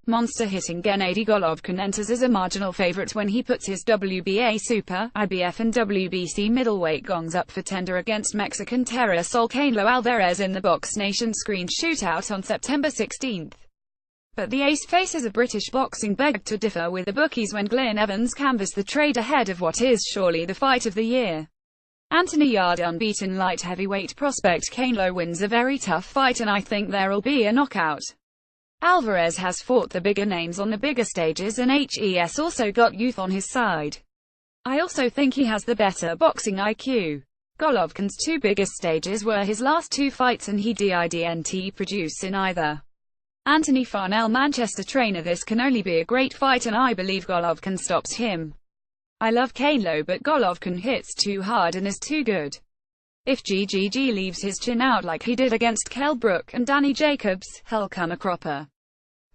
Monster-hitting Gennady Golovkin enters as a marginal favorite when he puts his WBA Super, IBF and WBC middleweight gongs up for tender against Mexican terror Saul Canelo Alvarez in the Box Nation screen shootout on September 16. But the ace faces a British boxing begged to differ with the bookies when Glyn Evans canvassed the trade ahead of what is surely the fight of the year. Anthony Yarde unbeaten light heavyweight prospect Canelo wins a very tough fight and I think there'll be a knockout. Alvarez has fought the bigger names on the bigger stages and HES also got youth on his side. I also think he has the better boxing IQ. Golovkin's two biggest stages were his last two fights and he didn't produce in either. Anthony Farnell Manchester trainer, this can only be a great fight and I believe Golovkin stops him. I love Canelo but Golovkin hits too hard and is too good. If GGG leaves his chin out like he did against Kell Brook and Danny Jacobs, he'll come a cropper.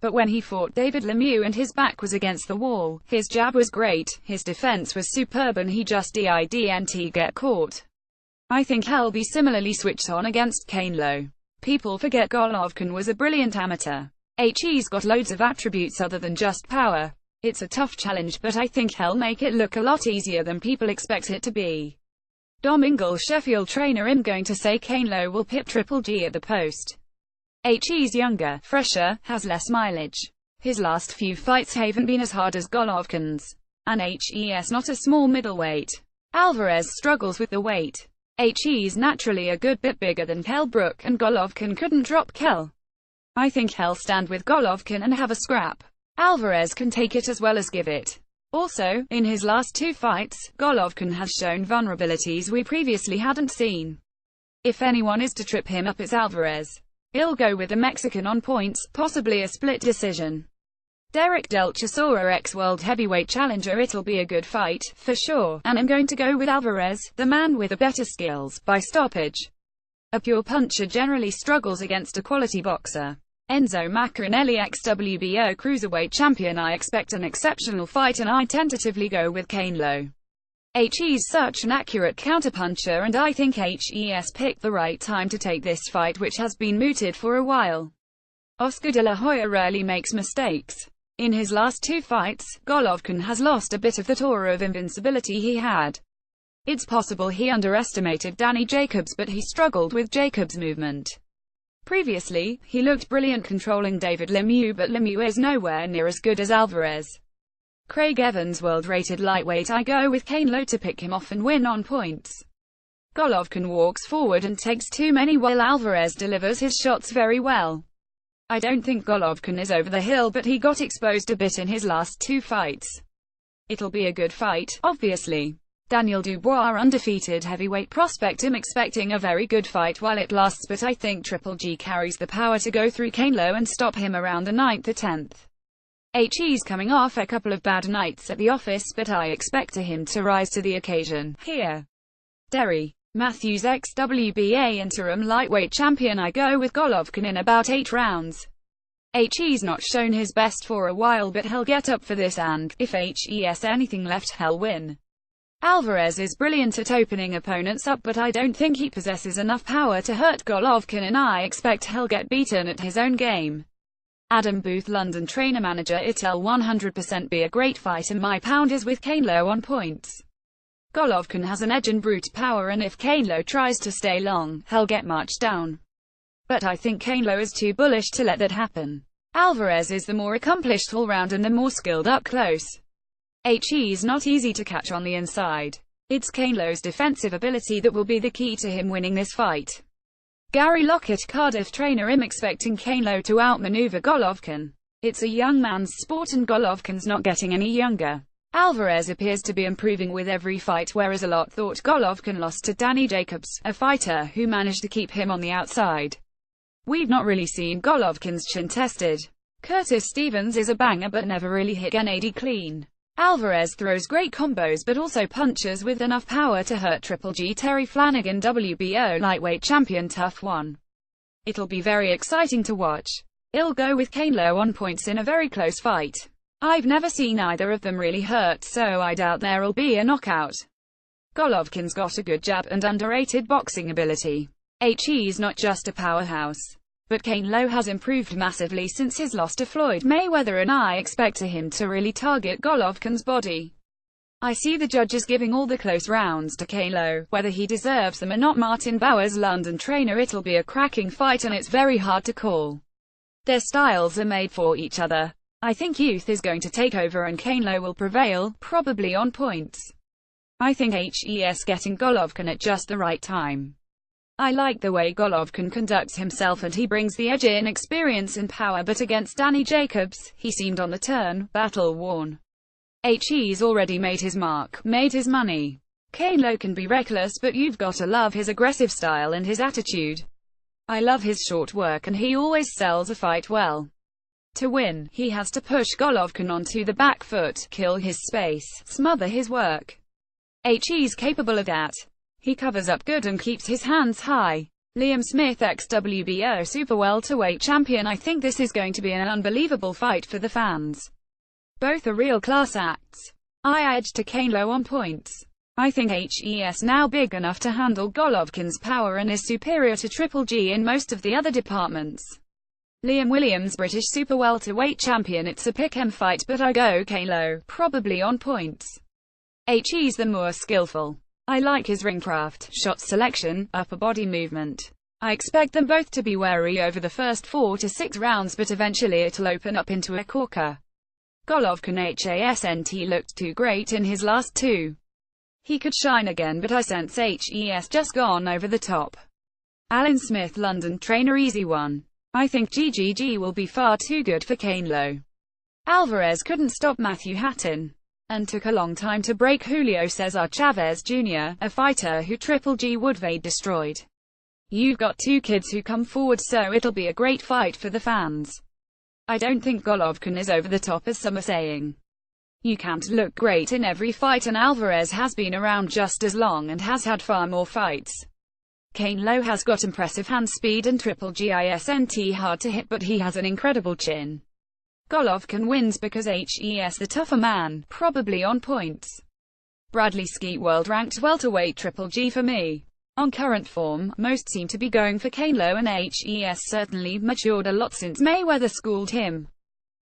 But when he fought David Lemieux and his back was against the wall, his jab was great, his defense was superb and he just didn't get caught. I think he'll be similarly switched on against Canelo. People forget Golovkin was a brilliant amateur. He's got loads of attributes other than just power. It's a tough challenge but I think he'll make it look a lot easier than people expect it to be. Dom Ingle Sheffield trainer, I'm going to say Canelo will pip Triple G at the post. He's younger, fresher, has less mileage. His last few fights haven't been as hard as Golovkin's. And HES not a small middleweight. Alvarez struggles with the weight. He's naturally a good bit bigger than Kell Brook and Golovkin couldn't drop Kell. I think he'll stand with Golovkin and have a scrap. Alvarez can take it as well as give it. Also, in his last two fights, Golovkin has shown vulnerabilities we previously hadn't seen. If anyone is to trip him up it's Alvarez. He'll go with the Mexican on points, possibly a split decision. Derek Del Chisora ex-world heavyweight challenger, it'll be a good fight, for sure, and I'm going to go with Alvarez, the man with the better skills, by stoppage. A pure puncher generally struggles against a quality boxer. Enzo Maccarinelli ex-WBO cruiserweight champion, I expect an exceptional fight and I tentatively go with Canelo. He's such an accurate counterpuncher and I think HES picked the right time to take this fight which has been mooted for a while. Oscar de la Hoya rarely makes mistakes. In his last two fights, Golovkin has lost a bit of that aura of invincibility he had. It's possible he underestimated Danny Jacobs but he struggled with Jacobs' movement. Previously, he looked brilliant controlling David Lemieux but Lemieux is nowhere near as good as Alvarez. Craig Evans world-rated lightweight, I go with Canelo to pick him off and win on points. Golovkin walks forward and takes too many while Alvarez delivers his shots very well. I don't think Golovkin is over the hill but he got exposed a bit in his last two fights. It'll be a good fight, obviously. Daniel Dubois undefeated heavyweight prospect, I'm expecting a very good fight while it lasts but I think Triple G carries the power to go through Canelo and stop him around the 9th or 10th. He's coming off a couple of bad nights at the office but I expect him to rise to the occasion. Here. Derry Matthews ex-WBA interim lightweight champion, I go with Golovkin in about 8 rounds. He's not shown his best for a while but he'll get up for this and, if HES anything left, he'll win. Alvarez is brilliant at opening opponents up but I don't think he possesses enough power to hurt Golovkin and I expect he'll get beaten at his own game. Adam Booth London trainer manager, it'll 100% be a great fight and my pound is with Canelo on points. Golovkin has an edge and brute power and if Canelo tries to stay long, he'll get marched down. But I think Canelo is too bullish to let that happen. Alvarez is the more accomplished all-round and the more skilled up close. He's not easy to catch on the inside. It's Canelo's defensive ability that will be the key to him winning this fight. Gary Lockett Cardiff trainer, I'm expecting Canelo to outmaneuver Golovkin. It's a young man's sport and Golovkin's not getting any younger. Alvarez appears to be improving with every fight whereas a lot thought Golovkin lost to Danny Jacobs, a fighter who managed to keep him on the outside. We've not really seen Golovkin's chin tested. Curtis Stevens is a banger but never really hit Gennady clean. Alvarez throws great combos but also punches with enough power to hurt Triple G. Terry Flanagan WBO lightweight champion, tough one. It'll be very exciting to watch. I'll go with Canelo on points in a very close fight. I've never seen either of them really hurt so I doubt there'll be a knockout. Golovkin's got a good jab and underrated boxing ability. He's not just a powerhouse. But Canelo has improved massively since his loss to Floyd Mayweather, and I expect him to really target Golovkin's body. I see the judges giving all the close rounds to Canelo, whether he deserves them or not. Martin Bowers, London trainer. It'll be a cracking fight and it's very hard to call. Their styles are made for each other. I think youth is going to take over and Canelo will prevail, probably on points. I think HES getting Golovkin at just the right time. I like the way Golovkin conducts himself and he brings the edge in experience and power, but against Danny Jacobs, he seemed on the turn, battle-worn. He's already made his mark, made his money. Canelo can be reckless, but you've got to love his aggressive style and his attitude. I love his short work and he always sells a fight well. To win, he has to push Golovkin onto the back foot, kill his space, smother his work. He's capable of that. He covers up good and keeps his hands high. Liam Smith, ex-WBO super welterweight champion. I think this is going to be an unbelievable fight for the fans. Both are real class acts. I edge to Canelo on points. I think HES now big enough to handle Golovkin's power and is superior to Triple G in most of the other departments. Liam Williams, British super welterweight champion. It's a pick-em fight, but I go Canelo, probably on points. He's the more skillful. I like his ring craft, shot selection, upper body movement. I expect them both to be wary over the first 4 to 6 rounds, but eventually it'll open up into a corker. Golovkin hasn't looked too great in his last 2. He could shine again, but I sense HES just gone over the top. Alan Smith, London trainer. Easy one. I think GGG will be far too good for Canelo. Alvarez couldn't stop Matthew Hatton, and took a long time to break Julio Cesar Chavez Jr., a fighter who Triple G would have destroyed. You've got 2 kids who come forward, so it'll be a great fight for the fans. I don't think Golovkin is over the top as some are saying. You can't look great in every fight, and Alvarez has been around just as long and has had far more fights. Canelo has got impressive hand speed and Triple G isn't hard to hit, but he has an incredible chin. Golovkin wins because HES the tougher man, probably on points. Bradley Skeet, world ranked welterweight. Triple G for me. On current form, most seem to be going for Canelo, and HES certainly matured a lot since Mayweather schooled him.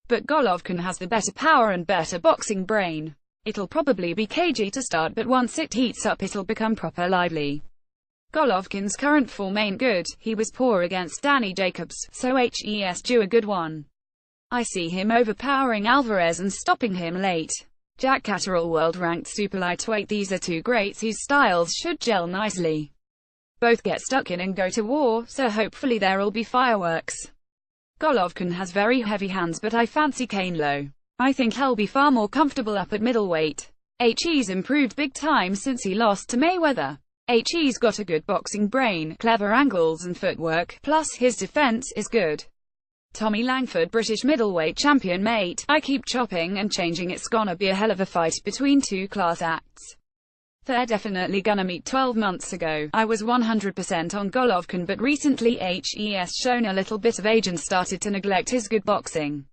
But Golovkin has the better power and better boxing brain. It'll probably be cagey to start, but once it heats up it'll become proper lively. Golovkin's current form ain't good. He was poor against Danny Jacobs, so HES due a good one. I see him overpowering Alvarez and stopping him late. Jack Catterall, world-ranked super lightweight. These are 2 greats whose styles should gel nicely. Both get stuck in and go to war, so hopefully there'll be fireworks. Golovkin has very heavy hands, but I fancy Canelo. I think he'll be far more comfortable up at middleweight. He's improved big time since he lost to Mayweather. He's got a good boxing brain, clever angles and footwork, plus his defense is good. Tommy Langford, British middleweight champion. Mate, I keep chopping and changing. It's gonna be a hell of a fight between 2 class acts. They're definitely gonna meet. 12 months ago, I was 100% on Golovkin, but recently HES shown a little bit of age and started to neglect his good boxing.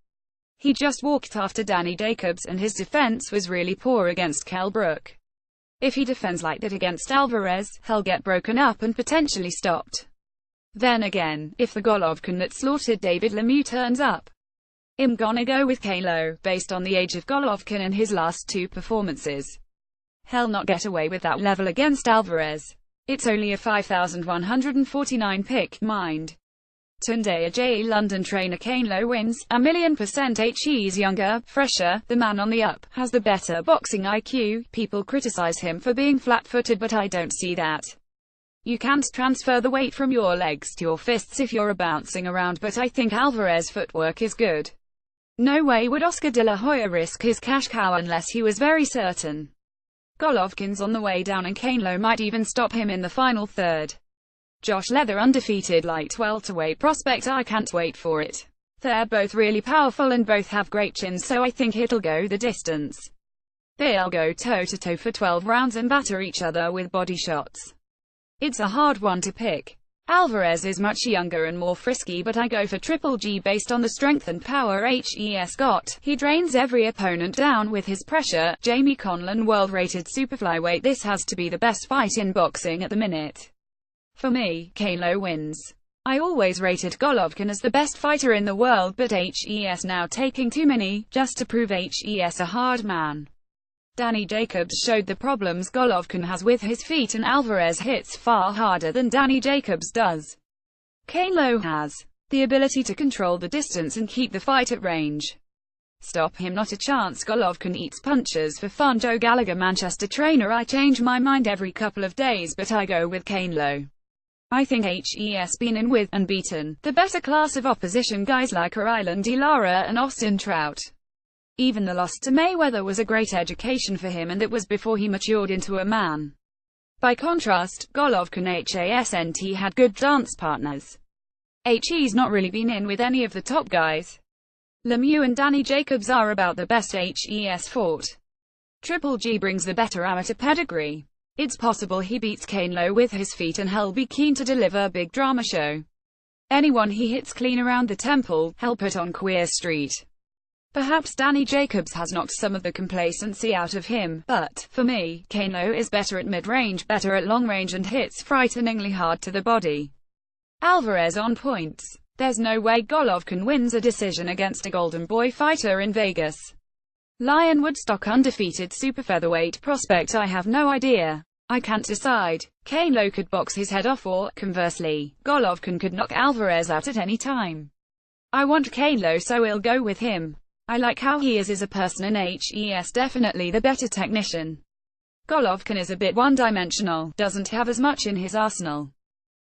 He just walked after Danny Jacobs, and his defense was really poor against Kell Brook. If he defends like that against Alvarez, he'll get broken up and potentially stopped. Then again, if the Golovkin that slaughtered David Lemieux turns up, I'm gonna go with Canelo, based on the age of Golovkin and his last 2 performances. He'll not get away with that level against Alvarez. It's only a 5,149 pick, mind. Tunde Ajayi, London trainer. Canelo wins, 1,000,000%. He's younger, fresher, the man on the up, has the better boxing IQ. People criticize him for being flat-footed, but I don't see that. You can't transfer the weight from your legs to your fists if you're bouncing around, but I think Alvarez's footwork is good. No way would Oscar De La Hoya risk his cash cow unless he was very certain. Golovkin's on the way down and Canelo might even stop him in the final third. Josh Leather, undefeated light welterweight prospect. I can't wait for it. They're both really powerful and both have great chins, so I think it'll go the distance. They'll go toe-to-toe for 12 rounds and batter each other with body shots. It's a hard one to pick. Alvarez is much younger and more frisky, but I go for Triple G based on the strength and power HES got. He drains every opponent down with his pressure. Jamie Conlan, world-rated superflyweight. This has to be the best fight in boxing at the minute. For me, Canelo wins. I always rated Golovkin as the best fighter in the world, but HES now taking too many, just to prove HES a hard man. Danny Jacobs showed the problems Golovkin has with his feet, and Alvarez hits far harder than Danny Jacobs does. Canelo has the ability to control the distance and keep the fight at range. Stop him, not a chance. Golovkin eats punches for fun. Joe Gallagher, Manchester trainer. I change my mind every couple of days, but I go with Canelo. I think HES been in with, and beaten, the better class of opposition, guys like Ilan De Lara and Austin Trout. Even the loss to Mayweather was a great education for him, and it was before he matured into a man. By contrast, Golovkin hasn't had good dance partners. He's not really been in with any of the top guys. Lemieux and Danny Jacobs are about the best HES fought. Triple G brings the better amateur pedigree. It's possible he beats Canelo with his feet, and he'll be keen to deliver a big drama show. Anyone he hits clean around the temple, he'll put on Queer Street. Perhaps Danny Jacobs has knocked some of the complacency out of him, but, for me, Canelo is better at mid-range, better at long-range, and hits frighteningly hard to the body. Alvarez on points. There's no way Golovkin wins a decision against a Golden Boy fighter in Vegas. Lion Woodstock, undefeated super featherweight prospect. I have no idea. I can't decide. Canelo could box his head off, or, conversely, Golovkin could knock Alvarez out at any time. I want Canelo, so I'll go with him. I like how he is as a person, and HES definitely the better technician. Golovkin is a bit one-dimensional, doesn't have as much in his arsenal.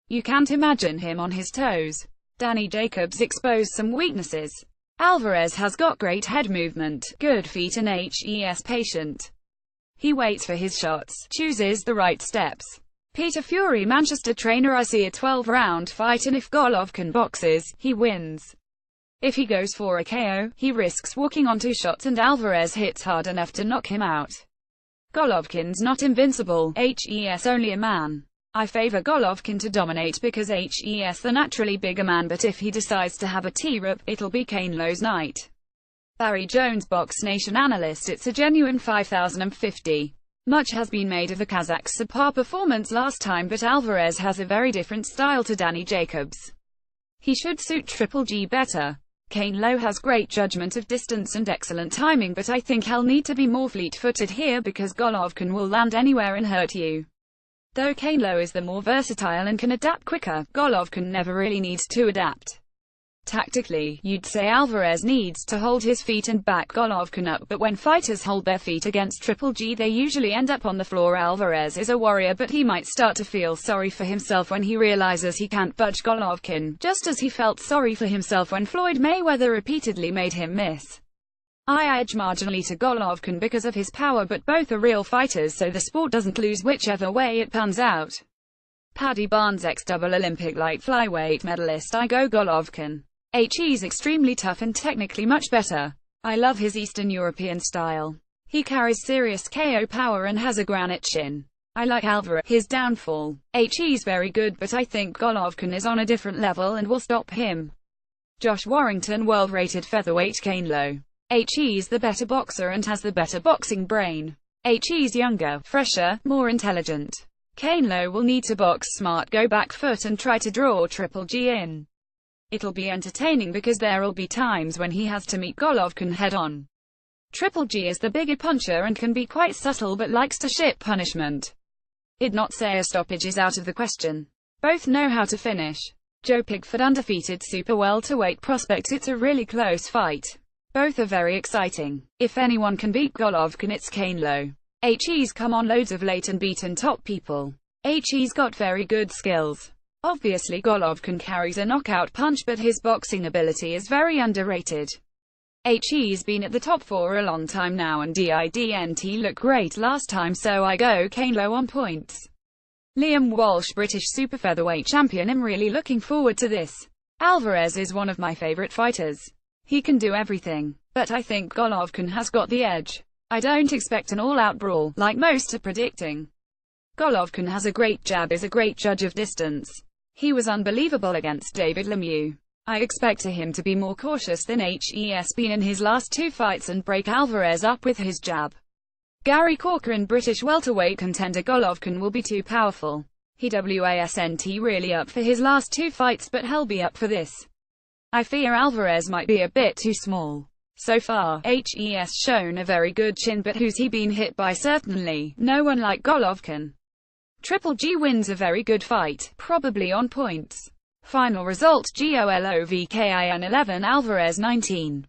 You can't imagine him on his toes. Danny Jacobs exposed some weaknesses. Alvarez has got great head movement, good feet, and HES patient. He waits for his shots, chooses the right steps. Peter Fury, Manchester trainer. I see a 12-round fight, and if Golovkin boxes, he wins. If he goes for a KO, he risks walking on 2 shots, and Alvarez hits hard enough to knock him out. Golovkin's not invincible, HES only a man. I favor Golovkin to dominate because HES the naturally bigger man, but if he decides to have a tear-up, it'll be Canelo's night. Barry Jones, Box Nation analyst. It's a genuine 5050. Much has been made of the Kazak's subpar performance last time, but Alvarez has a very different style to Danny Jacobs. He should suit Triple G better. Canelo has great judgment of distance and excellent timing, but I think he'll need to be more fleet-footed here because Golovkin will land anywhere and hurt you. Though Canelo is the more versatile and can adapt quicker, Golovkin never really needs to adapt. Tactically, you'd say Alvarez needs to hold his feet and back Golovkin up, but when fighters hold their feet against Triple G, they usually end up on the floor. Alvarez is a warrior, but he might start to feel sorry for himself when he realizes he can't budge Golovkin, just as he felt sorry for himself when Floyd Mayweather repeatedly made him miss. I edge marginally to Golovkin because of his power, but both are real fighters, so the sport doesn't lose whichever way it pans out. Paddy Barnes, ex-double Olympic light flyweight medalist. I go Golovkin. He's extremely tough and technically much better. I love his Eastern European style. He carries serious KO power and has a granite chin. I like Alvarez. His downfall. He's very good, but I think Golovkin is on a different level and will stop him. Josh Warrington, world-rated featherweight. Canelo. He's the better boxer and has the better boxing brain. He's younger, fresher, more intelligent. Canelo will need to box smart, go back foot, and try to draw Triple G in. It'll be entertaining because there'll be times when he has to meet Golovkin head-on. Triple G is the bigger puncher and can be quite subtle, but likes to ship punishment. I'd not say a stoppage is out of the question. Both know how to finish. Joe Pigford, undefeated super welterweight prospect. It's a really close fight. Both are very exciting. If anyone can beat Golovkin, it's Canelo. He's come on loads of late and beaten top people. He's got very good skills. Obviously Golovkin carries a knockout punch, but his boxing ability is very underrated. He's been at the top for a long time now, and didn't look great last time, so I go Canelo on points. Liam Walsh, British super featherweight champion. I'm really looking forward to this. Alvarez is one of my favorite fighters. He can do everything, but I think Golovkin has got the edge. I don't expect an all-out brawl, like most are predicting. Golovkin has a great jab, is a great judge of distance. He was unbelievable against David Lemieux. I expect him to be more cautious than he's been in his last 2 fights and break Alvarez up with his jab. Gary Corcoran, British welterweight contender. Golovkin will be too powerful. He wasn't really up for his last 2 fights, but he'll be up for this. I fear Alvarez might be a bit too small. So far, he's shown a very good chin, but who's he been hit by? Certainly no one like Golovkin. Triple G wins a very good fight, probably on points. Final result: Golovkin 11, Alvarez 19.